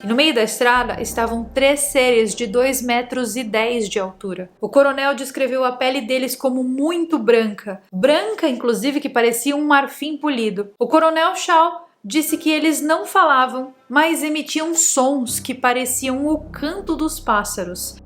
E no meio da estrada estavam 3 seres de 2,10 metros de altura. O coronel descreveu a pele deles como muito branca. Branca, inclusive, que parecia um marfim polido. O coronel Shaw disse que eles não falavam, mas emitiam sons que pareciam o canto dos pássaros.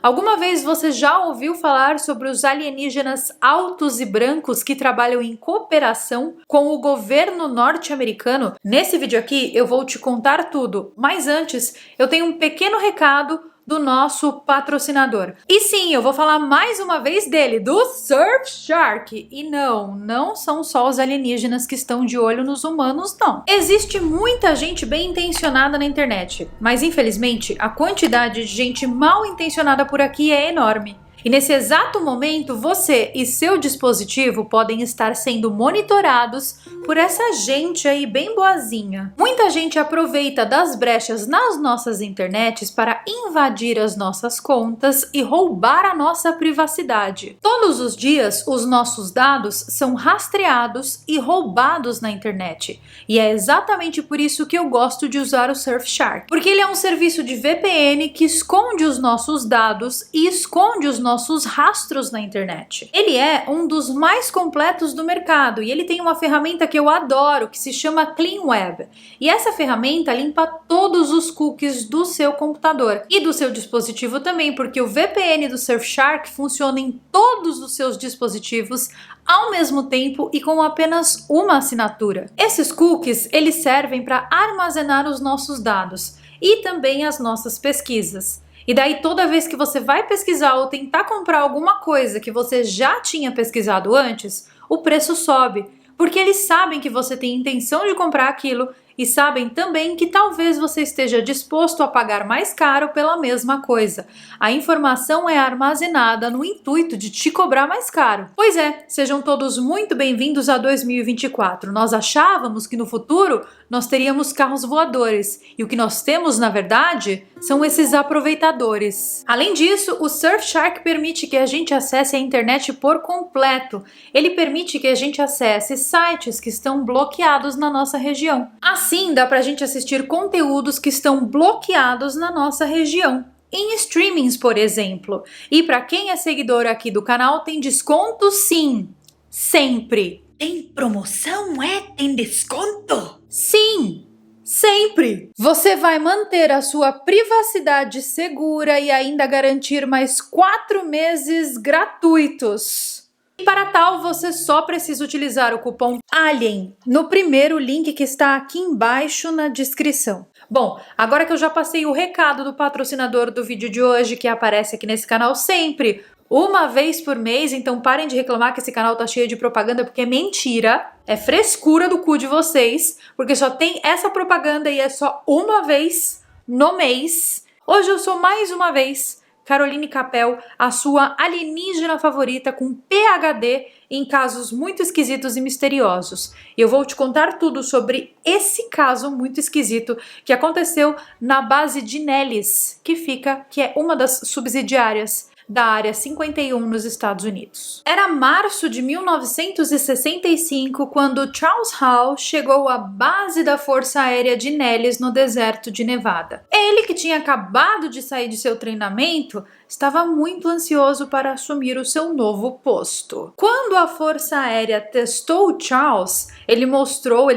Alguma vez você já ouviu falar sobre os alienígenas altos e brancos que trabalham em cooperação com o governo norte-americano? Nesse vídeo aqui eu vou te contar tudo, mas antes eu tenho um pequeno recado do nosso patrocinador. E sim, eu vou falar mais uma vez dele, do Surfshark. E não são só os alienígenas que estão de olho nos humanos, não. Existe muita gente bem intencionada na internet, mas infelizmente a quantidade de gente mal intencionada por aqui é enorme. E nesse exato momento, você e seu dispositivo podem estar sendo monitorados por essa gente aí bem boazinha. Muita gente aproveita das brechas nas nossas internets para invadir as nossas contas e roubar a nossa privacidade. Todos os dias, os nossos dados são rastreados e roubados na internet. E é exatamente por isso que eu gosto de usar o Surfshark. Porque ele é um serviço de VPN que esconde os nossos dados e esconde os nossos rastros na internet. Ele é um dos mais completos do mercado e ele tem uma ferramenta que eu adoro, que se chama Clean Web. E essa ferramenta limpa todos os cookies do seu computador e do seu dispositivo também, porque o VPN do Surfshark funciona em todos os seus dispositivos ao mesmo tempo e com apenas uma assinatura. Esses cookies, eles servem para armazenar os nossos dados e também as nossas pesquisas. E daí toda vez que você vai pesquisar ou tentar comprar alguma coisa que você já tinha pesquisado antes, o preço sobe, porque eles sabem que você tem intenção de comprar aquilo e sabem também que talvez você esteja disposto a pagar mais caro pela mesma coisa. A informação é armazenada no intuito de te cobrar mais caro. Pois é, sejam todos muito bem-vindos a 2024. Nós achávamos que no futuro nós teríamos carros voadores e o que nós temos, na verdade, são esses aproveitadores. Além disso, o Surfshark permite que a gente acesse a internet por completo. Ele permite que a gente acesse sites que estão bloqueados na nossa região. Assim, dá pra gente assistir conteúdos que estão bloqueados na nossa região. Em streamings, por exemplo. E para quem é seguidor aqui do canal, tem desconto sim. Sempre. Tem promoção, é? Tem desconto? Sim, sempre! Você vai manter a sua privacidade segura e ainda garantir mais 4 meses gratuitos. E para tal, você só precisa utilizar o cupom ALIEN no primeiro link que está aqui embaixo na descrição. Bom, agora que eu já passei o recado do patrocinador do vídeo de hoje, que aparece aqui nesse canal sempre, uma vez por mês, então parem de reclamar que esse canal tá cheio de propaganda, porque é mentira, é frescura do cu de vocês, porque só tem essa propaganda e é só uma vez no mês. Hoje eu sou mais uma vez Caroline Capel, a sua alienígena favorita com PhD em casos muito esquisitos e misteriosos. E eu vou te contar tudo sobre esse caso muito esquisito que aconteceu na base de Nellis, que é uma das subsidiárias da Área 51 nos Estados Unidos. Era março de 1965 quando Charles Hall chegou à base da Força Aérea de Nellis no deserto de Nevada. Ele, que tinha acabado de sair de seu treinamento, estava muito ansioso para assumir o seu novo posto. Quando a Força Aérea testou Charles, ele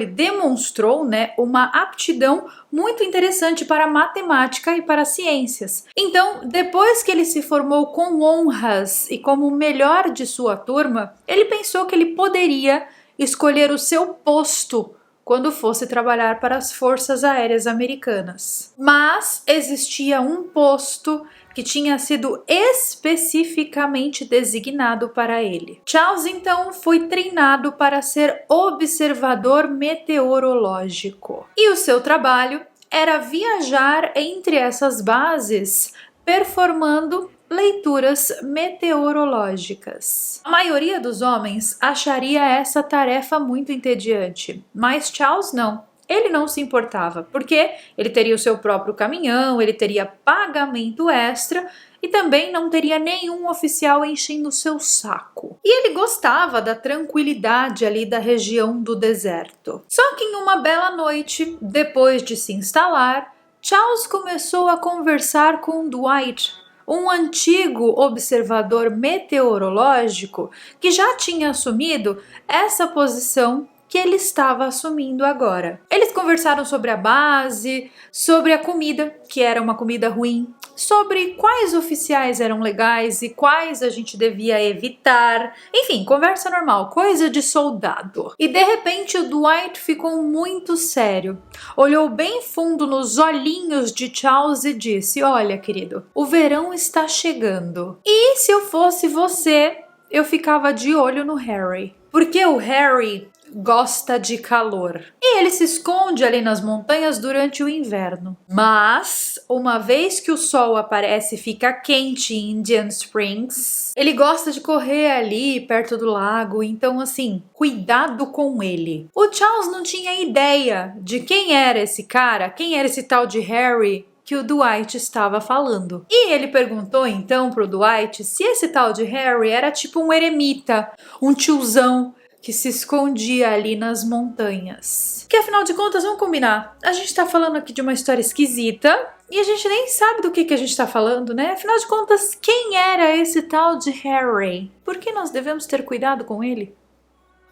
demonstrou, uma aptidão muito interessante para matemática e para ciências. Então, depois que ele se formou com honras e como o melhor de sua turma, ele pensou que ele poderia escolher o seu posto quando fosse trabalhar para as Forças Aéreas Americanas. Mas existia um posto que tinha sido especificamente designado para ele. Charles, então, foi treinado para ser observador meteorológico. E o seu trabalho era viajar entre essas bases, performando leituras meteorológicas. A maioria dos homens acharia essa tarefa muito entediante, mas Charles não. Ele não se importava, porque ele teria o seu próprio caminhão, ele teria pagamento extra e também não teria nenhum oficial enchendo o seu saco. E ele gostava da tranquilidade ali da região do deserto. Só que em uma bela noite, depois de se instalar, Charles começou a conversar com Dwight, um antigo observador meteorológico que já tinha assumido essa posição que ele estava assumindo agora. Eles conversaram sobre a base, sobre a comida, que era uma comida ruim, sobre quais oficiais eram legais e quais a gente devia evitar. Enfim, conversa normal, coisa de soldado. E de repente o Dwight ficou muito sério. Olhou bem fundo nos olhinhos de Charles e disse: "Olha, querido, o verão está chegando. E se eu fosse você, eu ficava de olho no Harry. Porque o Harry gosta de calor. E ele se esconde ali nas montanhas durante o inverno. Mas, uma vez que o sol aparece e fica quente em Indian Springs, ele gosta de correr ali perto do lago, então assim, cuidado com ele." O Charles não tinha ideia de quem era esse cara, quem era esse tal de Harry que o Dwight estava falando. E ele perguntou então pro Dwight se esse tal de Harry era tipo um eremita, um tiozão que se escondia ali nas montanhas. Que afinal de contas, vamos combinar, a gente tá falando aqui de uma história esquisita e a gente nem sabe do que a gente tá falando, né? Afinal de contas, quem era esse tal de Harry? Por que nós devemos ter cuidado com ele?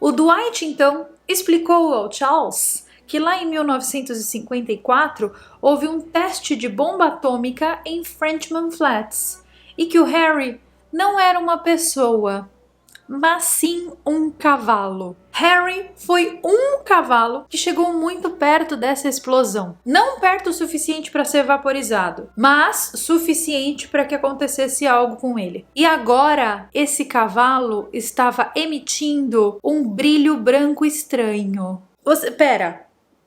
O Dwight então explicou ao Charles que lá em 1954 houve um teste de bomba atômica em Frenchman Flats e que o Harry não era uma pessoa, mas sim um cavalo. Harry foi um cavalo que chegou muito perto dessa explosão. Não perto o suficiente para ser vaporizado, mas suficiente para que acontecesse algo com ele. E agora, esse cavalo estava emitindo um brilho branco estranho.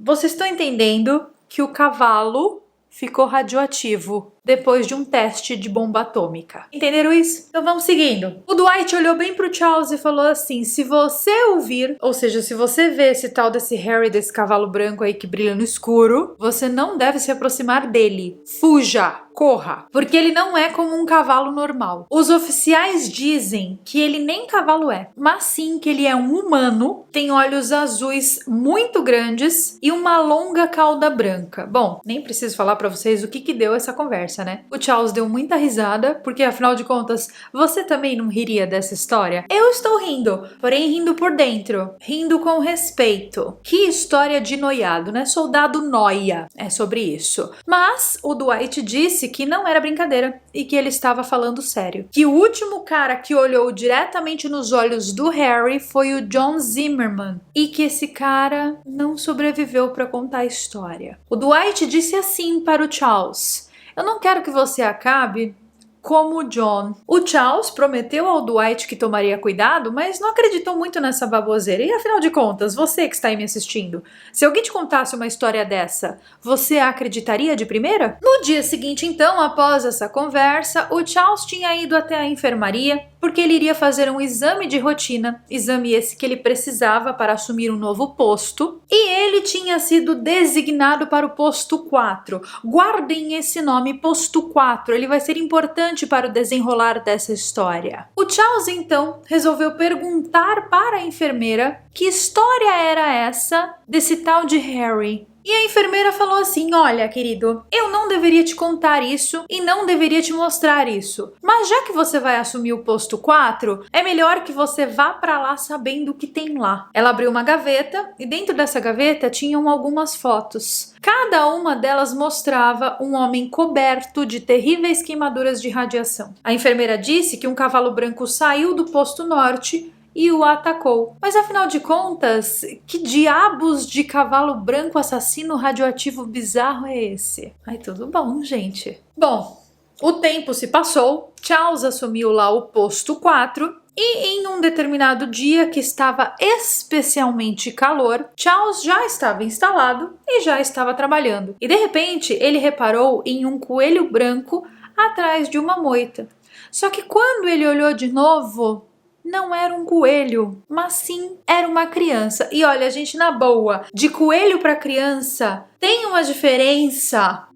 Vocês estão entendendo que o cavalo ficou radioativo depois de um teste de bomba atômica. Entenderam isso? Então vamos seguindo. O Dwight olhou bem pro Charles e falou assim: se você ouvir, ou seja, se você vê esse tal desse Harry, desse cavalo branco aí que brilha no escuro, você não deve se aproximar dele. Fuja! Corra! Porque ele não é como um cavalo normal. Os oficiais dizem que ele nem cavalo é, mas sim que ele é um humano, tem olhos azuis muito grandes e uma longa cauda branca. Bom, nem preciso falar pra vocês o que deu essa conversa, né? O Charles deu muita risada, porque afinal de contas, você também não riria dessa história? Eu estou rindo, porém rindo por dentro, rindo com respeito. Que história de noiado, né? Soldado noia, é sobre isso. Mas o Dwight disse que não era brincadeira e que ele estava falando sério. Que o último cara que olhou diretamente nos olhos do Harry foi o John Zimmerman e que esse cara não sobreviveu para contar a história. O Dwight disse assim para o Charles: "Eu não quero que você acabe como o John." O Charles prometeu ao Dwight que tomaria cuidado, mas não acreditou muito nessa baboseira. E afinal de contas, você que está aí me assistindo, se alguém te contasse uma história dessa, você acreditaria de primeira? No dia seguinte, então, após essa conversa, o Charles tinha ido até a enfermaria porque ele iria fazer um exame de rotina, exame esse que ele precisava para assumir um novo posto, e ele tinha sido designado para o posto 4. Guardem esse nome, posto 4, ele vai ser importante para o desenrolar dessa história. O Charles, então, resolveu perguntar para a enfermeira que história era essa desse tal de Harry. E a enfermeira falou assim: "Olha, querido, eu não deveria te contar isso e não deveria te mostrar isso. Mas já que você vai assumir o posto 4, é melhor que você vá pra lá sabendo o que tem lá." Ela abriu uma gaveta e dentro dessa gaveta tinham algumas fotos. Cada uma delas mostrava um homem coberto de terríveis queimaduras de radiação. A enfermeira disse que um cavalo branco saiu do posto norte e o atacou. Mas afinal de contas, que diabos de cavalo branco assassino radioativo bizarro é esse? Ai, tudo bom, gente. Bom, o tempo se passou, Charles assumiu lá o posto 4 e em um determinado dia que estava especialmente calor, Charles já estava instalado e já estava trabalhando. E de repente ele reparou em um coelho branco atrás de uma moita. Só que quando ele olhou de novo, não era um coelho, mas sim era uma criança. E olha, gente, na boa, de coelho para criança tem uma diferença,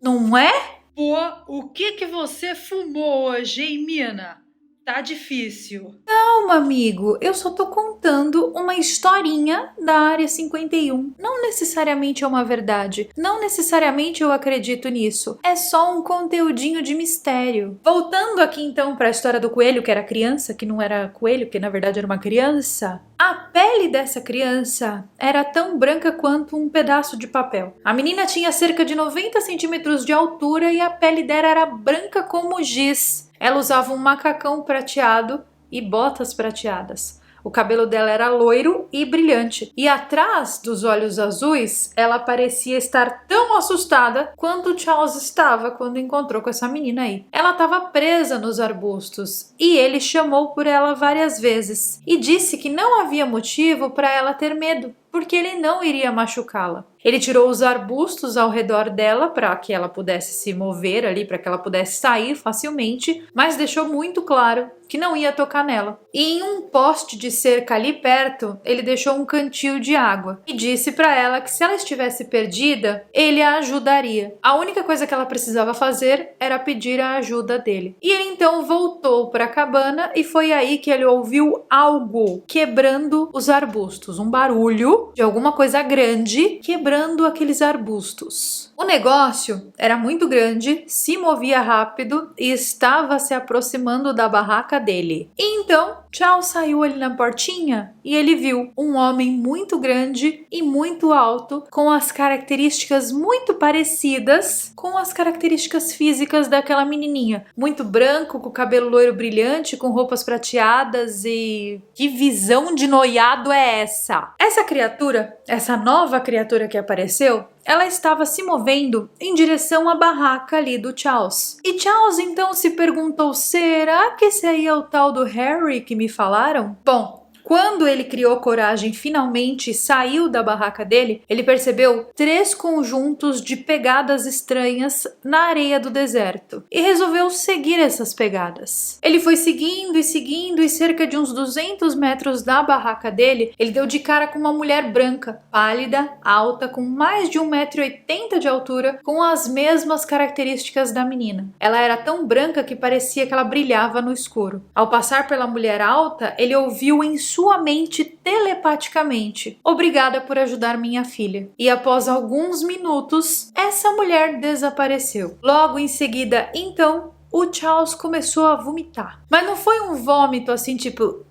não é? Pô, o que você fumou hoje, hein, mina? Tá difícil. Calma, amigo, eu só tô contando uma historinha da Área 51. Não necessariamente é uma verdade, não necessariamente eu acredito nisso. É só um conteúdinho de mistério. Voltando aqui então para a história do coelho, que era criança, que não era coelho, que na verdade era uma criança. A pele dessa criança era tão branca quanto um pedaço de papel. A menina tinha cerca de 90 centímetros de altura e a pele dela era branca como giz. Ela usava um macacão prateado e botas prateadas. O cabelo dela era loiro e brilhante. E atrás dos olhos azuis, ela parecia estar tão assustada quanto Charles estava quando encontrou com essa menina aí. Ela estava presa nos arbustos e ele chamou por ela várias vezes e disse que não havia motivo para ela ter medo, porque ele não iria machucá-la. Ele tirou os arbustos ao redor dela para que ela pudesse se mover ali, para que ela pudesse sair facilmente, mas deixou muito claro que não ia tocar nela. E em um poste de cerca ali perto, ele deixou um cantil de água e disse para ela que se ela estivesse perdida, ele a ajudaria. A única coisa que ela precisava fazer era pedir a ajuda dele. E ele então voltou para a cabana e foi aí que ele ouviu algo quebrando os arbustos, um barulho de alguma coisa grande quebrando aqueles arbustos. O negócio era muito grande, se movia rápido e estava se aproximando da barraca dele. E então, Charles saiu ali na portinha e ele viu um homem muito grande e muito alto, com as características muito parecidas com as características físicas daquela menininha. Muito branco, com cabelo loiro brilhante, com roupas prateadas e... que visão de noiado é essa? Essa criatura, essa nova criatura que apareceu, ela estava se movendo em direção à barraca ali do Charles. E Charles então se perguntou, será que esse aí é o tal do Harry que me falaram? Bom, quando ele criou coragem finalmente e saiu da barraca dele, ele percebeu 3 conjuntos de pegadas estranhas na areia do deserto e resolveu seguir essas pegadas. Ele foi seguindo e cerca de uns 200 metros da barraca dele, ele deu de cara com uma mulher branca, pálida, alta, com mais de 1,80 m de altura, com as mesmas características da menina. Ela era tão branca que parecia que ela brilhava no escuro. Ao passar pela mulher alta, ele ouviu em sua mente telepaticamente: obrigada por ajudar minha filha. E após alguns minutos, essa mulher desapareceu. Logo em seguida, então, o Charles começou a vomitar. Mas não foi um vômito assim tipo...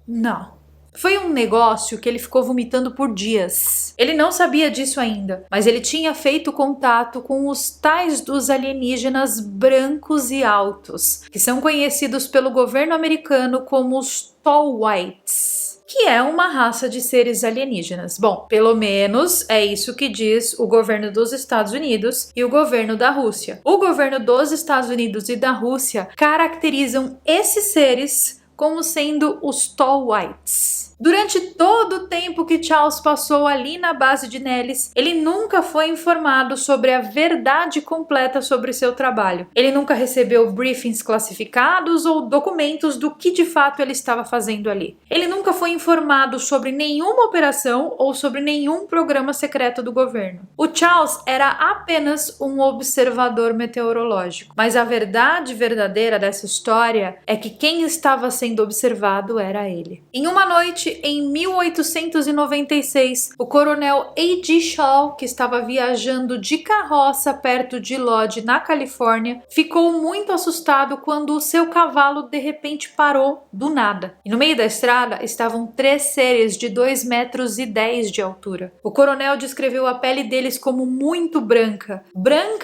Não. Foi um negócio que ele ficou vomitando por dias. Ele não sabia disso ainda, mas ele tinha feito contato com os tais dos alienígenas brancos e altos, que são conhecidos pelo governo americano como os Tall Whites, que é uma raça de seres alienígenas. Bom, pelo menos é isso que diz o governo dos Estados Unidos e o governo da Rússia. O governo dos Estados Unidos e da Rússia caracterizam esses seres como sendo os Tall Whites. Durante todo o tempo que Charles passou ali na base de Nellis, ele nunca foi informado sobre a verdade completa sobre seu trabalho. Ele nunca recebeu briefings classificados ou documentos do que de fato ele estava fazendo ali. Ele nunca foi informado sobre nenhuma operação ou sobre nenhum programa secreto do governo. O Charles era apenas um observador meteorológico, mas a verdade verdadeira dessa história é que quem estava sendo observado era ele. Em uma noite, em 1896, o coronel A.G. Shaw, que estava viajando de carroça perto de Lodge, na Califórnia, ficou muito assustado quando o seu cavalo de repente parou do nada. E no meio da estrada estavam 3 seres de 2,10 metros de altura. O coronel descreveu a pele deles como muito branca,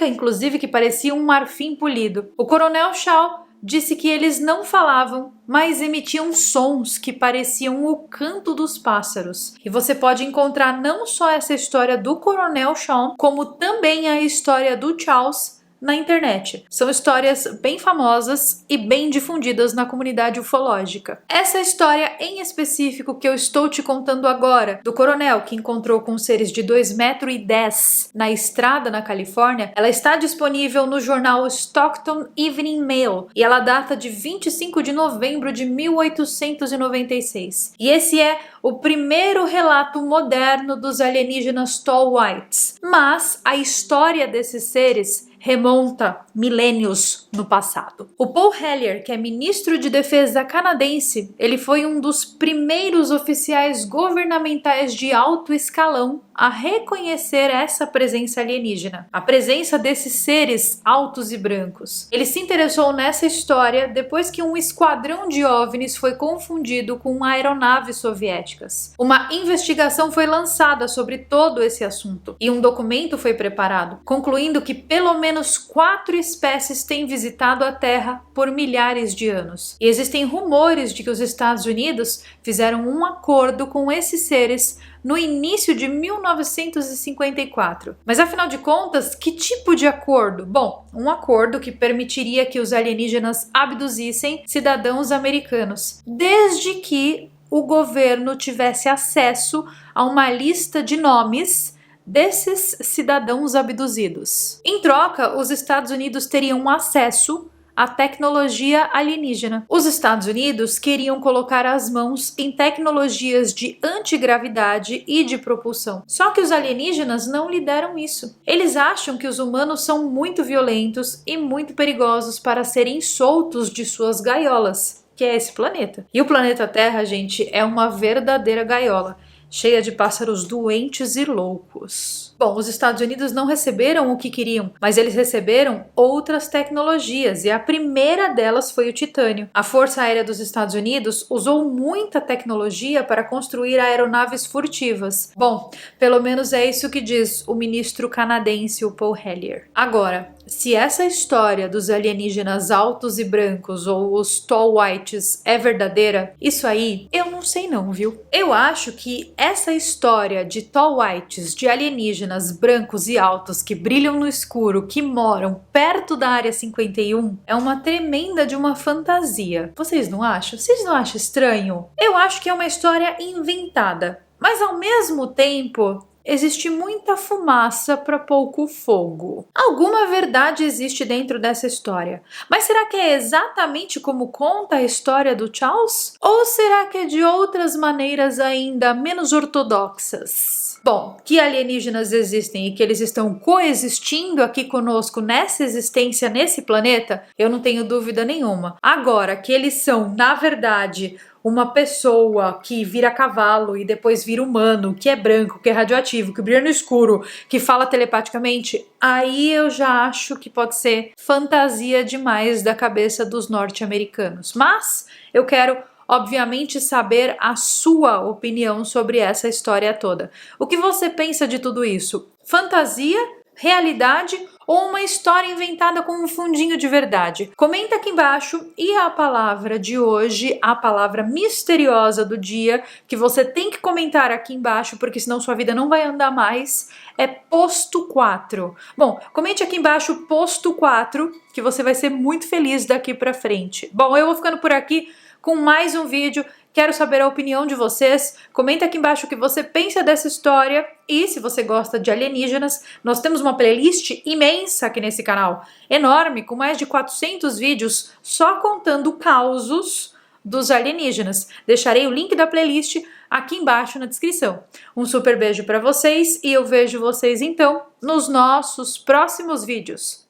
inclusive, que parecia um marfim polido. O coronel Shaw disse que eles não falavam, mas emitiam sons que pareciam o canto dos pássaros. E você pode encontrar não só essa história do Coronel Shaw, como também a história do Charles na internet. São histórias bem famosas e bem difundidas na comunidade ufológica. Essa história em específico que eu estou te contando agora, do coronel que encontrou com seres de 2,10 metros na estrada na Califórnia, ela está disponível no jornal Stockton Evening Mail e ela data de 25 de novembro de 1896. E esse é o primeiro relato moderno dos alienígenas Tall Whites. Mas a história desses seres remonta milênios no passado. O Paul Hellyer, que é ministro de defesa canadense, ele foi um dos primeiros oficiais governamentais de alto escalão a reconhecer essa presença alienígena, a presença desses seres altos e brancos. Ele se interessou nessa história depois que um esquadrão de OVNIs foi confundido com aeronaves soviéticas. Uma investigação foi lançada sobre todo esse assunto e um documento foi preparado, concluindo que pelo menos 4 espécies têm visitado a Terra por milhares de anos. E existem rumores de que os Estados Unidos fizeram um acordo com esses seres no início de 1954. Mas afinal de contas, que tipo de acordo? Bom, um acordo que permitiria que os alienígenas abduzissem cidadãos americanos, desde que o governo tivesse acesso a uma lista de nomes desses cidadãos abduzidos. Em troca, os Estados Unidos teriam acesso à tecnologia alienígena. Os Estados Unidos queriam colocar as mãos em tecnologias de antigravidade e de propulsão. Só que os alienígenas não lhe deram isso. Eles acham que os humanos são muito violentos e muito perigosos para serem soltos de suas gaiolas, que é esse planeta. E o planeta Terra, gente, é uma verdadeira gaiola, cheia de pássaros doentes e loucos. Bom, os Estados Unidos não receberam o que queriam, mas eles receberam outras tecnologias e a primeira delas foi o titânio. A Força Aérea dos Estados Unidos usou muita tecnologia para construir aeronaves furtivas. Bom, pelo menos é isso que diz o ministro canadense, o Paul Hellyer. Agora, se essa história dos alienígenas altos e brancos ou os Tall Whites é verdadeira, isso aí eu não sei não, viu? Eu acho que essa história de Tall Whites, de alienígenas brancos e altos que brilham no escuro, que moram perto da Área 51, é uma tremenda de uma fantasia. Vocês não acham? Vocês não acham estranho? Eu acho que é uma história inventada, mas ao mesmo tempo existe muita fumaça para pouco fogo. Alguma verdade existe dentro dessa história. Mas será que é exatamente como conta a história do Charles? Ou será que é de outras maneiras ainda menos ortodoxas? Bom, que alienígenas existem e que eles estão coexistindo aqui conosco nessa existência, nesse planeta, eu não tenho dúvida nenhuma. Agora, que eles são, na verdade, uma pessoa que vira cavalo e depois vira humano, que é branco, que é radioativo, que brilha no escuro, que fala telepaticamente, aí eu já acho que pode ser fantasia demais da cabeça dos norte-americanos. Mas eu quero, obviamente, saber a sua opinião sobre essa história toda. O que você pensa de tudo isso? Fantasia? Realidade? Ou uma história inventada com um fundinho de verdade? Comenta aqui embaixo. E a palavra de hoje, a palavra misteriosa do dia, que você tem que comentar aqui embaixo, porque senão sua vida não vai andar mais, é posto 4. Bom, comente aqui embaixo posto 4, que você vai ser muito feliz daqui pra frente. Bom, eu vou ficando por aqui com mais um vídeo. Quero saber a opinião de vocês. Comenta aqui embaixo o que você pensa dessa história. E se você gosta de alienígenas, nós temos uma playlist imensa aqui nesse canal. Enorme, com mais de 400 vídeos só contando causos dos alienígenas. Deixarei o link da playlist aqui embaixo na descrição. Um super beijo para vocês e eu vejo vocês então nos nossos próximos vídeos.